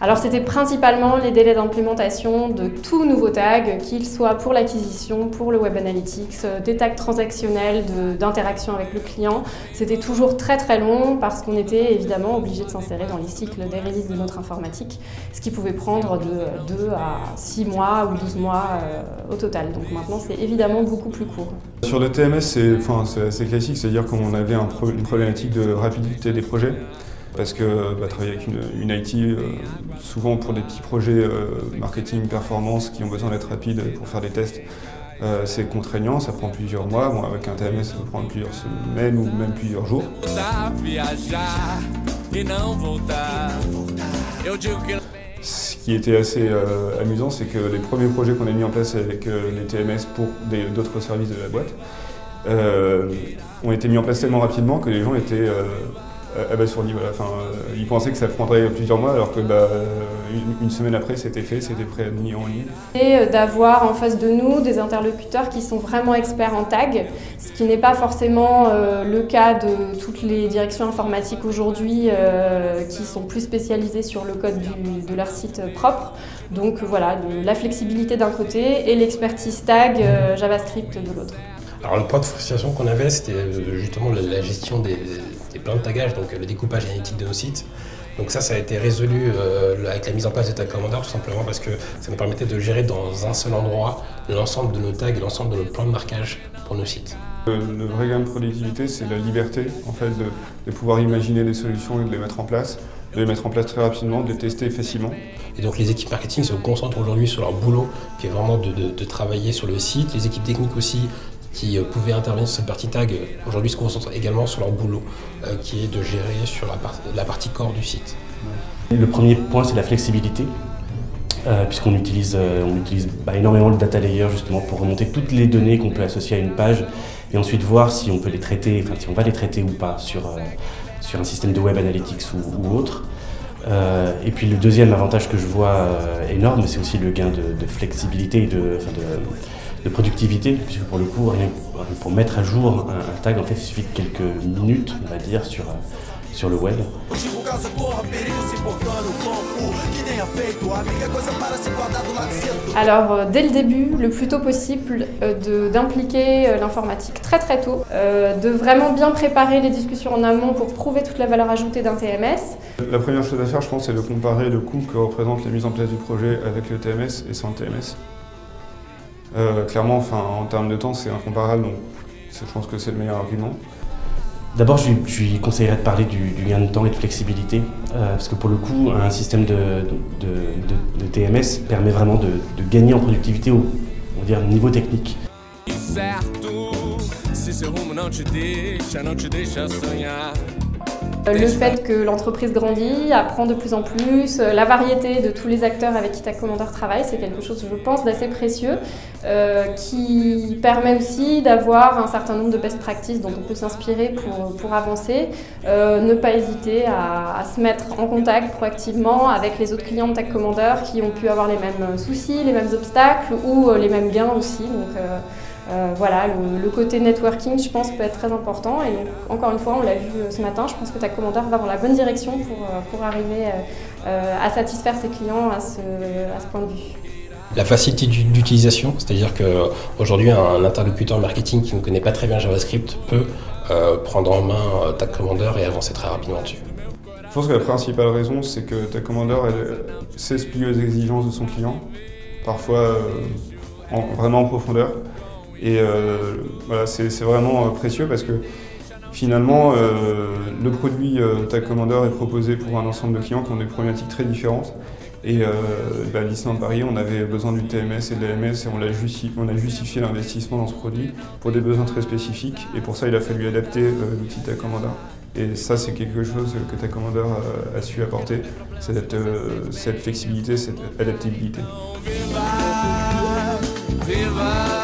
Alors c'était principalement les délais d'implémentation de tout nouveau tag, qu'il soit pour l'acquisition, pour le Web Analytics, des tags transactionnels d'interaction avec le client. C'était toujours très très long parce qu'on était évidemment obligé de s'insérer dans les cycles des releases de notre informatique, ce qui pouvait prendre de 2 à 6 mois ou 12 mois au total. Donc maintenant c'est évidemment beaucoup plus court. Sur le TMS, c'est assez classique, c'est-à-dire qu'on avait une problématique de rapidité des projets. Parce que travailler avec une IT, souvent pour des petits projets marketing, performance qui ont besoin d'être rapides pour faire des tests, c'est contraignant, ça prend plusieurs mois. Bon, avec un TMS, ça peut prendre plusieurs semaines ou même plusieurs jours. Ce qui était assez amusant, c'est que les premiers projets qu'on a mis en place avec les TMS pour d'autres services de la boîte ont été mis en place tellement rapidement que les gens étaient abasourdis. Voilà. Ils pensaient que ça prendrait plusieurs mois alors que une semaine après c'était fait, c'était prêt à être mis en ligne. Et d'avoir en face de nous des interlocuteurs qui sont vraiment experts en tag, ce qui n'est pas forcément le cas de toutes les directions informatiques aujourd'hui qui sont plus spécialisées sur le code de leur site propre. Donc voilà, la flexibilité d'un côté et l'expertise tag JavaScript de l'autre. Alors le point de frustration qu'on avait, c'était justement la gestion des plans de tagage, donc le découpage analytique de nos sites. Donc ça a été résolu avec la mise en place de Tag Commander, tout simplement parce que ça nous permettait de gérer dans un seul endroit l'ensemble de nos tags et l'ensemble de nos plans de marquage pour nos sites. Le vrai gain de productivité, c'est la liberté en fait, de pouvoir imaginer des solutions et de les mettre en place. De les mettre en place très rapidement, de les tester facilement. Et donc les équipes marketing se concentrent aujourd'hui sur leur boulot, qui est vraiment de travailler sur le site. Les équipes techniques aussi, qui pouvaient intervenir sur cette partie tag, aujourd'hui se concentrent également sur leur boulot, qui est de gérer sur la partie core du site. Le premier point, c'est la flexibilité, puisqu'on utilise énormément le data layer justement pour remonter toutes les données qu'on peut associer à une page et ensuite voir si on peut les traiter, si on va les traiter ou pas sur un système de web analytics ou autre. Et puis le deuxième avantage que je vois énorme, c'est aussi le gain de flexibilité et de productivité, puisque pour le coup, pour mettre à jour un tag, en fait, il suffit de quelques minutes, on va dire, sur le web. Alors, dès le début, le plus tôt possible, d'impliquer l'informatique très très tôt, de vraiment bien préparer les discussions en amont pour prouver toute la valeur ajoutée d'un TMS. La première chose à faire, je pense, c'est de comparer le coût que représente la mise en place du projet avec le TMS et sans le TMS. Clairement, en termes de temps, c'est incomparable, donc je pense que c'est le meilleur argument. D'abord, je lui conseillerais de parler du gain de temps et de flexibilité, parce que pour le coup, un système de TMS permet vraiment de gagner en productivité au niveau technique. Le fait que l'entreprise grandit, apprend de plus en plus, la variété de tous les acteurs avec qui Tag Commander travaille, c'est quelque chose, je pense, d'assez précieux, qui permet aussi d'avoir un certain nombre de best practices dont on peut s'inspirer pour avancer, ne pas hésiter à se mettre en contact proactivement avec les autres clients de Tag Commander qui ont pu avoir les mêmes soucis, les mêmes obstacles ou les mêmes gains aussi. Donc, voilà, le côté networking, je pense, peut être très important. Et donc, encore une fois, on l'a vu ce matin, je pense que Tag Commander va dans la bonne direction pour arriver à satisfaire ses clients à ce point de vue. La facilité d'utilisation, c'est-à-dire qu'aujourd'hui, un interlocuteur marketing qui ne connaît pas très bien JavaScript peut prendre en main Tag Commander et avancer très rapidement dessus. Je pense que la principale raison, c'est que Tag Commander sait se plier aux exigences de son client, parfois vraiment en profondeur. Et voilà, c'est vraiment précieux parce que finalement, le produit Tag Commander est proposé pour un ensemble de clients qui ont des problématiques très différentes. Et à Disneyland Paris, on avait besoin du TMS et de l'AMS et on a justifié l'investissement dans ce produit pour des besoins très spécifiques. Et pour ça, il a fallu adapter l'outil Tag Commander. Et ça, c'est quelque chose que Tag Commander a su apporter, cette flexibilité, cette adaptabilité. Viva, viva.